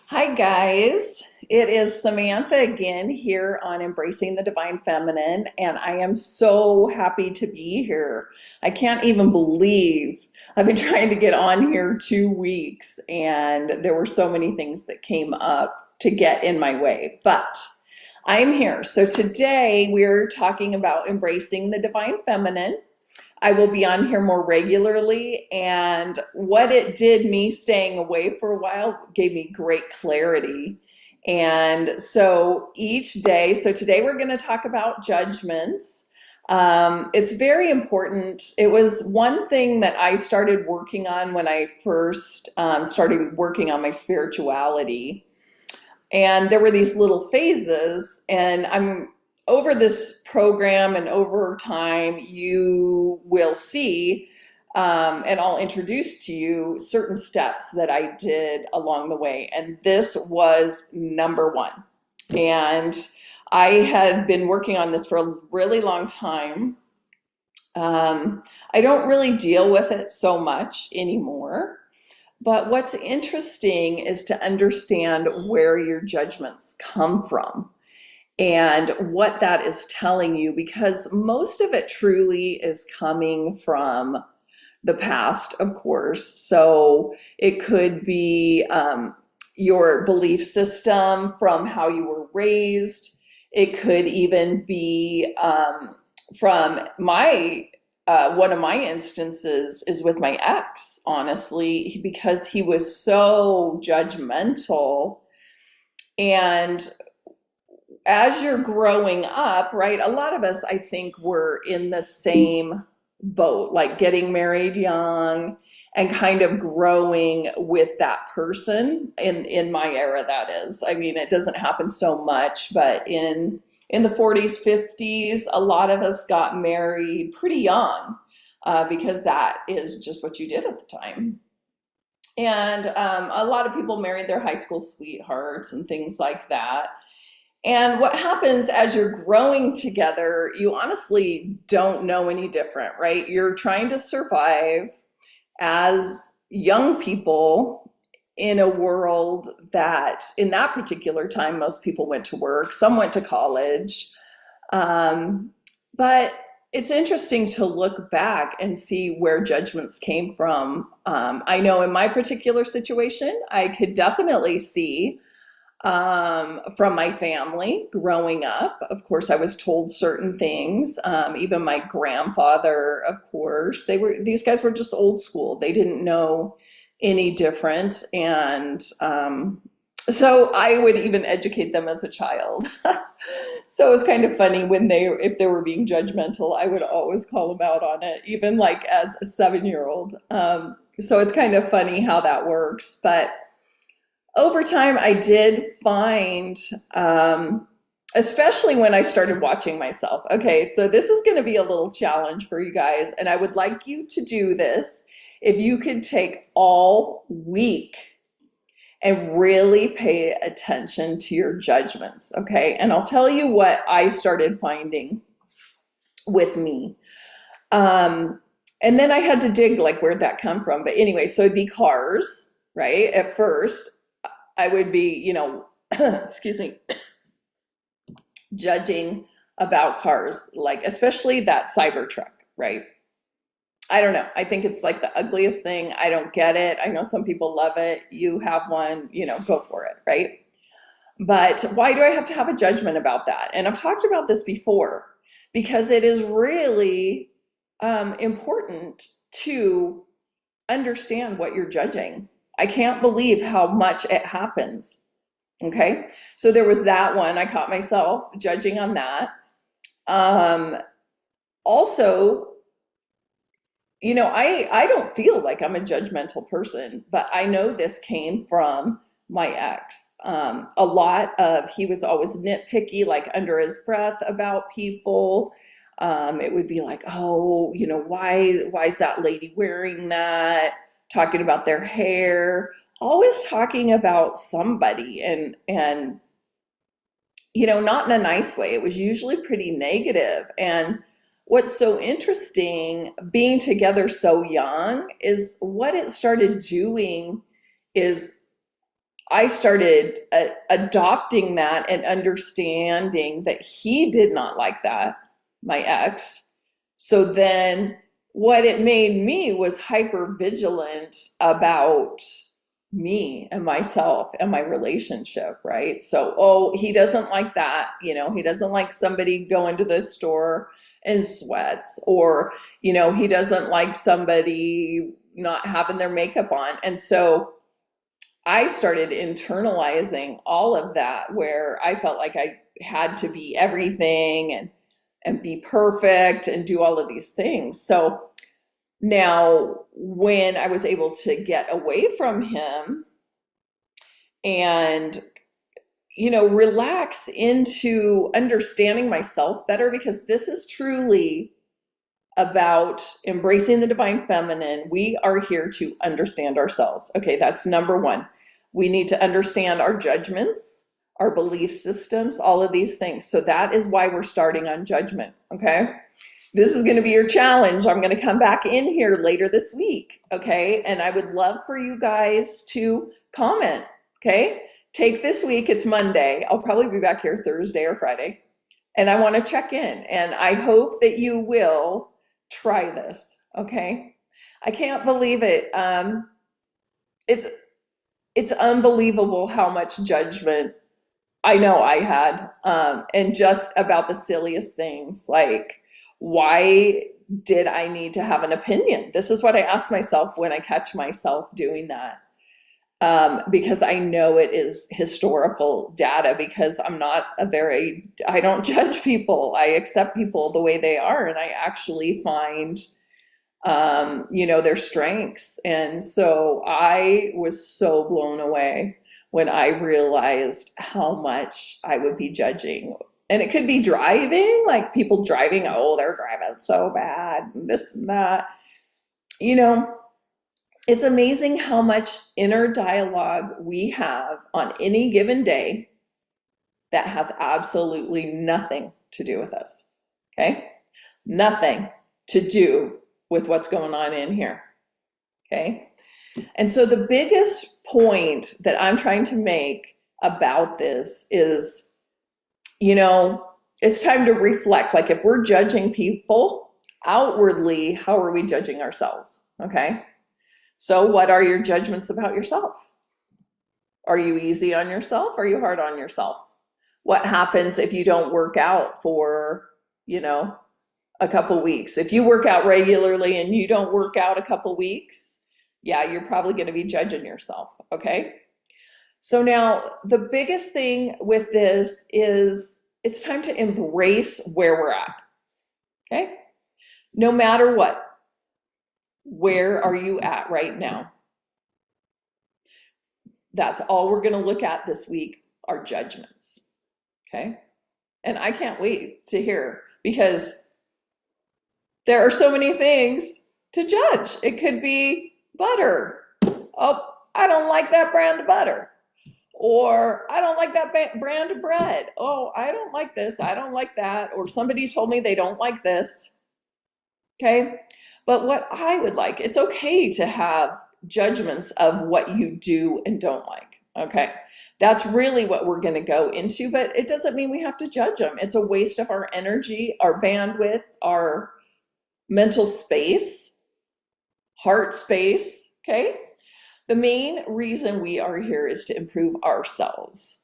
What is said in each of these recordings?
Hi, guys. It is Samantha again here on Embracing the Divine Feminine, and I am so happy to be here. I can't even believe I've been trying to get on here 2 weeks, and there were so many things that came up to get in my way, but I'm here. So today we're talking about embracing the Divine Feminine. I will be on here more regularly, and what it did, me staying away for a while, gave me great clarity. And so each day, so today we're going to talk about judgments. It's very important. It was one thing that I started working on when I first started working on my spirituality. And there were these little phases, and I'm over this program, and over time you will see, and I'll introduce to you certain steps that I did along the way, and this was number one. And I had been working on this for a really long time. I don't really deal with it so much anymore. But what's interesting is to understand where your judgments come from and what that is telling you, because most of it truly is coming from the past, of course. So it could be your belief system from how you were raised. It could even be from my one of my instances is with my ex, honestly, because he was so judgmental. And as you're growing up, right, a lot of us, I think, were in the same boat, like getting married young and kind of growing with that person in my era, that is. I mean, it doesn't happen so much, but in the 40s, 50s, a lot of us got married pretty young, because that is just what you did at the time. And a lot of people married their high school sweethearts and things like that. And what happens as you're growing together, you honestly don't know any different, right? You're trying to survive as young people in a world that, in that particular time, most people went to work, some went to college. But it's interesting to look back and see where judgments came from. I know in my particular situation, I could definitely see from my family growing up. Of course, I was told certain things. Even my grandfather, of course, these guys were just old school. They didn't know any different. And so I would even educate them as a child. So it was kind of funny when if they were being judgmental, I would always call them out on it, even like as a 7-year-old. So it's kind of funny how that works. But over time, I did find, especially when I started watching myself. Okay, so this is going to be a little challenge for you guys, and I would like you to do this. If you could take all week and really pay attention to your judgments, okay? And I'll tell you what I started finding with me. And then I had to dig, like, where'd that come from? But anyway, so it'd be cars, right? At first, I would be, excuse me, judging about cars, like especially that Cybertruck, right? I don't know. I think it's like the ugliest thing. I don't get it. I know some people love it. You have one, go for it, right? But why do I have to have a judgment about that? And I've talked about this before, because it is really important to understand what you're judging. I can't believe how much it happens. Okay, so there was that one. I caught myself judging on that. Also, I don't feel like I'm a judgmental person, but I know this came from my ex. A lot of, he was always nitpicky, like under his breath about people. It would be like, oh, why is that lady wearing that? Talking about their hair, always talking about somebody, and not in a nice way. It was usually pretty negative. And what's so interesting, being together so young, is what it started doing is I started adopting that and understanding that he did not like that, my ex. So then what it made me was hyper vigilant about me and myself and my relationship, right? So, oh, he doesn't like that. He doesn't like somebody going to the store in sweats, or, he doesn't like somebody not having their makeup on. And so I started internalizing all of that, where I felt like I had to be everything and be perfect and do all of these things. So now when I was able to get away from him and relax into understanding myself better, because this is truly about embracing the divine feminine. We are here to understand ourselves. Okay, that's number one. We need to understand our judgments, our belief systems, all of these things. So that is why we're starting on judgment, okay? This is going to be your challenge. I'm going to come back in here later this week, okay? And I would love for you guys to comment, okay? Take this week, it's Monday. I'll probably be back here Thursday or Friday. And I want to check in. And I hope that you will try this, okay? I can't believe it. It's unbelievable how much judgment I know I had, and just about the silliest things, like, why did I need to have an opinion? This is what I ask myself when I catch myself doing that. Because I know it is historical data, because I don't judge people. I accept people the way they are, and I actually find, their strengths. And so I was so blown away when I realized how much I would be judging. And it could be driving, like people driving, oh, they're driving so bad, and this and that. It's amazing how much inner dialogue we have on any given day that has absolutely nothing to do with us, okay? Nothing to do with what's going on in here, okay? And so the biggest point that I'm trying to make about this is, it's time to reflect. Like, if we're judging people outwardly, how are we judging ourselves, okay? So what are your judgments about yourself? Are you easy on yourself? Are you hard on yourself? What happens if you don't work out for, a couple weeks? If you work out regularly and you don't work out a couple weeks, yeah, you're probably going to be judging yourself, okay? So now the biggest thing with this is it's time to embrace where we're at, okay? No matter what. Where are you at right now? That's all we're going to look at this week, are judgments, okay? And I can't wait to hear, because there are so many things to judge. It could be butter. Oh, I don't like that brand of butter. Or I don't like that brand of bread. Oh, I don't like this. I don't like that. Or somebody told me they don't like this, okay? But what I would like, it's okay to have judgments of what you do and don't like, okay? That's really what we're going to go into, but it doesn't mean we have to judge them. It's a waste of our energy, our bandwidth, our mental space, heart space, okay? The main reason we are here is to improve ourselves,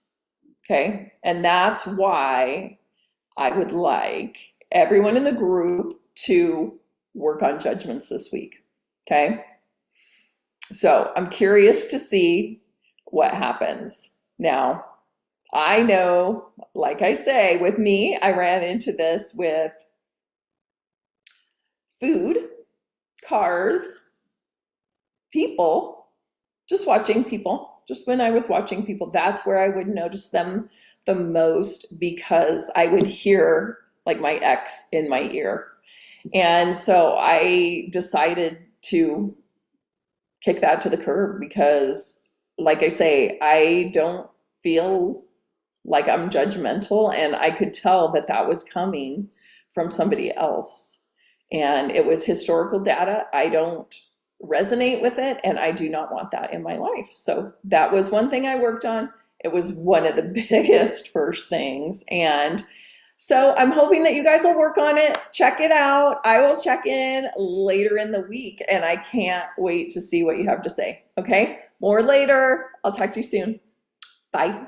okay? And that's why I would like everyone in the group to work on judgments this week, okay? So I'm curious to see what happens. Now, I know, like I say, with me, I ran into this with food, cars, people, just watching people. Just when I was watching people, that's where I would notice them the most, because I would hear like my ex in my ear. And so I decided to kick that to the curb, because, like I say, I don't feel like I'm judgmental, and I could tell that that was coming from somebody else. And it was historical data. I don't resonate with it, and I do not want that in my life. So that was one thing I worked on. It was one of the biggest first things. And so I'm hoping that you guys will work on it. Check it out. I will check in later in the week, and I can't wait to see what you have to say. Okay? More later. I'll talk to you soon. Bye.